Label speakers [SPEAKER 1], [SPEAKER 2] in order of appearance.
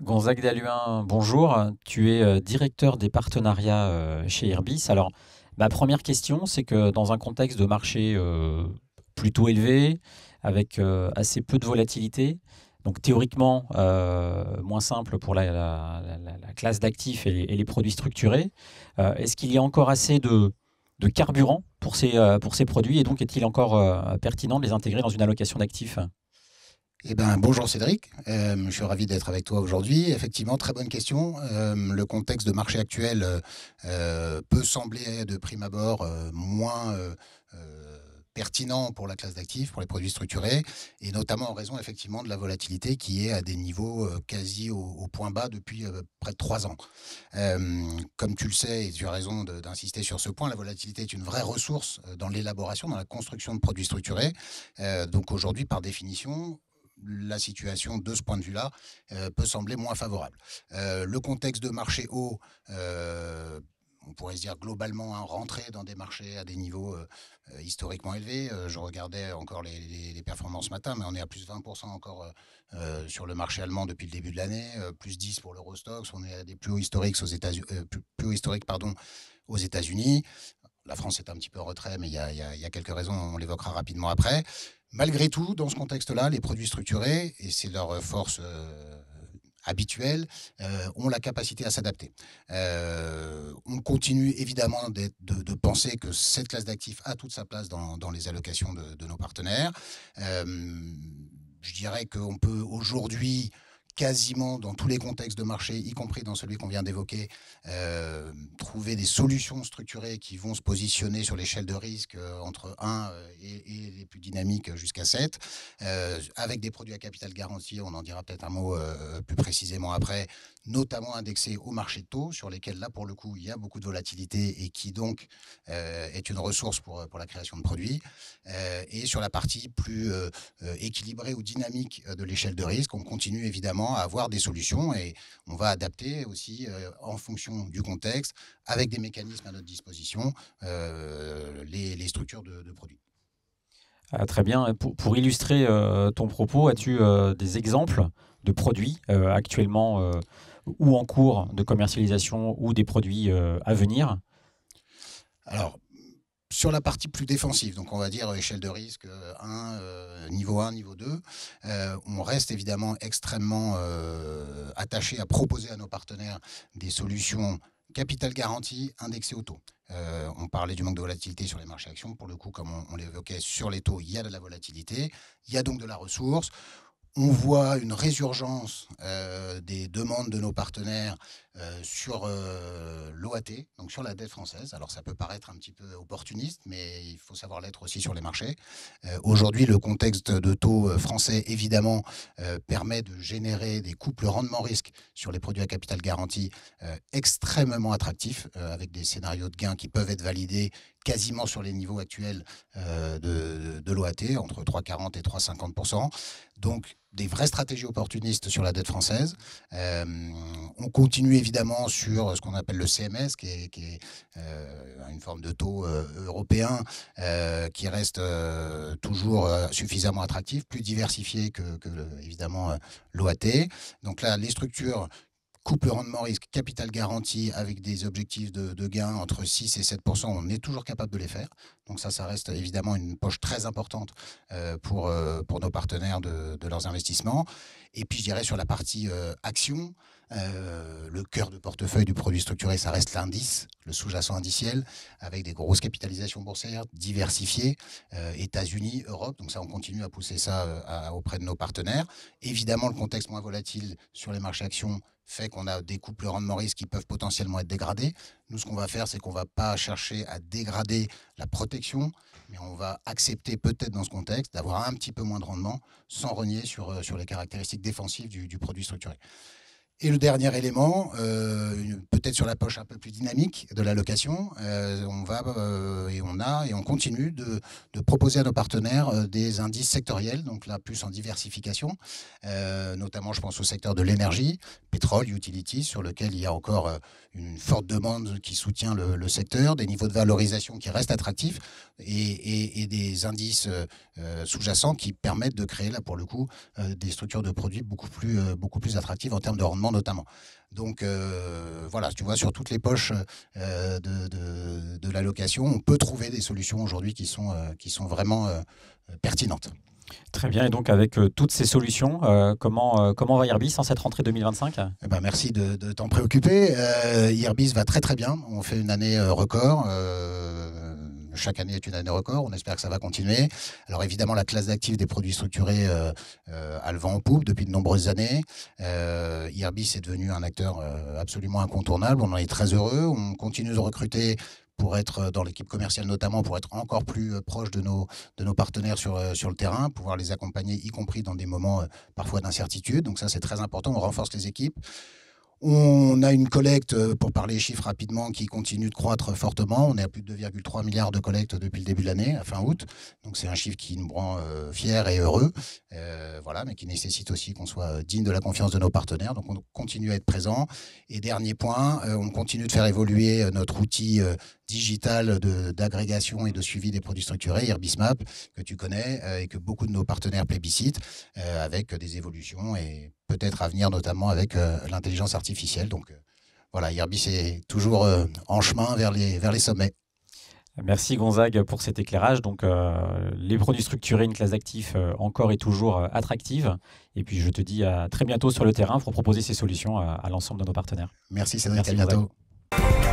[SPEAKER 1] Gonzague Dalluin, bonjour. Tu es directeur des partenariats chez Irbis. Alors, ma première question, c'est que dans un contexte de marché plutôt élevé, avec assez peu de volatilité, donc théoriquement moins simple pour la classe d'actifs et les produits structurés, est-ce qu'il y a encore assez de carburant pour ces produits et donc est-il encore pertinent de les intégrer dans une allocation d'actifs?
[SPEAKER 2] Eh ben, bonjour Cédric, je suis ravi d'être avec toi aujourd'hui. Effectivement, très bonne question. Le contexte de marché actuel peut sembler de prime abord moins pertinent pour la classe d'actifs, pour les produits structurés, et notamment en raison effectivement de la volatilité qui est à des niveaux quasi au point bas depuis près de 3 ans. Comme tu le sais, et tu as raison d'insister sur ce point, la volatilité est une vraie ressource dans l'élaboration, dans la construction de produits structurés. Donc aujourd'hui, par définition, la situation de ce point de vue-là peut sembler moins favorable. Le contexte de marché haut, on pourrait se dire globalement rentrer dans des marchés à des niveaux historiquement élevés. Je regardais encore les performances ce matin, mais on est à plus de 20% encore sur le marché allemand depuis le début de l'année, plus 10 pour l'Eurostoxx, on est à des plus hauts historiques plus hauts historiques pardon, aux États-Unis. La France est un petit peu en retrait, mais il y a quelques raisons, on l'évoquera rapidement après. Malgré tout, dans ce contexte-là, les produits structurés, et c'est leur force habituelle, ont la capacité à s'adapter. On continue évidemment de penser que cette classe d'actifs a toute sa place dans les allocations de nos partenaires. Je dirais qu'on peut aujourd'hui quasiment dans tous les contextes de marché, y compris dans celui qu'on vient d'évoquer, trouver des solutions structurées qui vont se positionner sur l'échelle de risque entre 1 et les plus dynamiques jusqu'à 7, avec des produits à capital garanti, on en dira peut-être un mot plus précisément après, notamment indexés au marché de taux, sur lesquels là pour le coup il y a beaucoup de volatilité et qui donc est une ressource pour la création de produits. Et sur la partie plus équilibrée ou dynamique de l'échelle de risque, on continue évidemment à avoir des solutions et on va adapter aussi en fonction du contexte, avec des mécanismes à notre disposition, les structures de produits.
[SPEAKER 1] Ah, très bien. Pour illustrer ton propos, as-tu des exemples de produits actuellement ou en cours de commercialisation ou des produits à venir?
[SPEAKER 2] Alors, sur la partie plus défensive, donc on va dire échelle de risque 1, niveau 2, on reste évidemment extrêmement attaché à proposer à nos partenaires des solutions capital garanti indexées au taux. On parlait du manque de volatilité sur les marchés actions. Pour le coup, comme on l'évoquait, sur les taux, il y a de la volatilité, il y a donc de la ressource. On voit une résurgence des demandes de nos partenaires sur l'OAT, donc sur la dette française. Alors ça peut paraître un petit peu opportuniste, mais il faut savoir l'être aussi sur les marchés. Aujourd'hui, le contexte de taux français, évidemment, permet de générer des couples rendement-risque sur les produits à capital garanti extrêmement attractifs, avec des scénarios de gains qui peuvent être validés quasiment sur les niveaux actuels de l'OAT, entre 3,40 et 3,50%. Donc, des vraies stratégies opportunistes sur la dette française. On continue évidemment sur ce qu'on appelle le CMS, qui est une forme de taux européen qui reste toujours suffisamment attractif, plus diversifié que évidemment l'OAT. Donc là, les structures couple rendement risque, capital garanti avec des objectifs de gains entre 6 et 7%, on est toujours capable de les faire. Donc ça reste évidemment une poche très importante pour nos partenaires de leurs investissements. Et puis je dirais sur la partie action, le cœur de portefeuille du produit structuré, ça reste l'indice, le sous-jacent indiciel, avec des grosses capitalisations boursières diversifiées, États-Unis, Europe. Donc ça, on continue à pousser ça auprès de nos partenaires. Évidemment, le contexte moins volatile sur les marchés actions fait qu'on a des couples rendement-risque qui peuvent potentiellement être dégradés. Nous, ce qu'on va faire, c'est qu'on ne va pas chercher à dégrader la protection, mais on va accepter peut-être dans ce contexte d'avoir un petit peu moins de rendement sans renier sur les caractéristiques défensives du produit structuré. Et le dernier élément, peut-être sur la poche un peu plus dynamique de l'allocation, on continue de proposer à nos partenaires des indices sectoriels, donc là plus en diversification, notamment je pense au secteur de l'énergie, pétrole, utilities, sur lequel il y a encore une forte demande qui soutient le secteur, des niveaux de valorisation qui restent attractifs et des indices sous-jacents qui permettent de créer là pour le coup des structures de produits beaucoup plus attractives en termes de rendement l'environnement notamment. Donc voilà, tu vois, sur toutes les poches de l'allocation, on peut trouver des solutions aujourd'hui qui sont vraiment pertinentes.
[SPEAKER 1] Très bien. Et donc, avec toutes ces solutions, comment va Irbis en cette rentrée 2025 ?
[SPEAKER 2] Eh ben, merci de t'en préoccuper. Irbis va très très bien. On fait une année record. Chaque année est une année record. On espère que ça va continuer. Alors évidemment, la classe d'actifs des produits structurés a le vent en poupe depuis de nombreuses années. Irbis est devenu un acteur absolument incontournable. On en est très heureux. On continue de recruter pour être dans l'équipe commerciale notamment, pour être encore plus proche de nos partenaires sur le terrain, pouvoir les accompagner, y compris dans des moments parfois d'incertitude. Donc ça, c'est très important. On renforce les équipes. On a une collecte, pour parler chiffres rapidement, qui continue de croître fortement. On est à plus de 2,3 milliards de collectes depuis le début de l'année, à fin août. Donc c'est un chiffre qui nous rend fiers et heureux, voilà, mais qui nécessite aussi qu'on soit digne de la confiance de nos partenaires. Donc on continue à être présent. Et dernier point, on continue de faire évoluer notre outil digital d'agrégation et de suivi des produits structurés, IrbisMap, que tu connais et que beaucoup de nos partenaires plébiscitent, avec des évolutions et peut-être à venir, notamment avec l'intelligence artificielle. Donc voilà, Irbis est toujours en chemin vers les sommets.
[SPEAKER 1] Merci Gonzague pour cet éclairage. Donc, les produits structurés, une classe d'actifs encore et toujours attractive. Et puis, je te dis à très bientôt sur le terrain pour proposer ces solutions à l'ensemble de nos partenaires.
[SPEAKER 2] Merci Cédric,
[SPEAKER 1] Merci,
[SPEAKER 2] à bientôt.
[SPEAKER 1] Gonzague.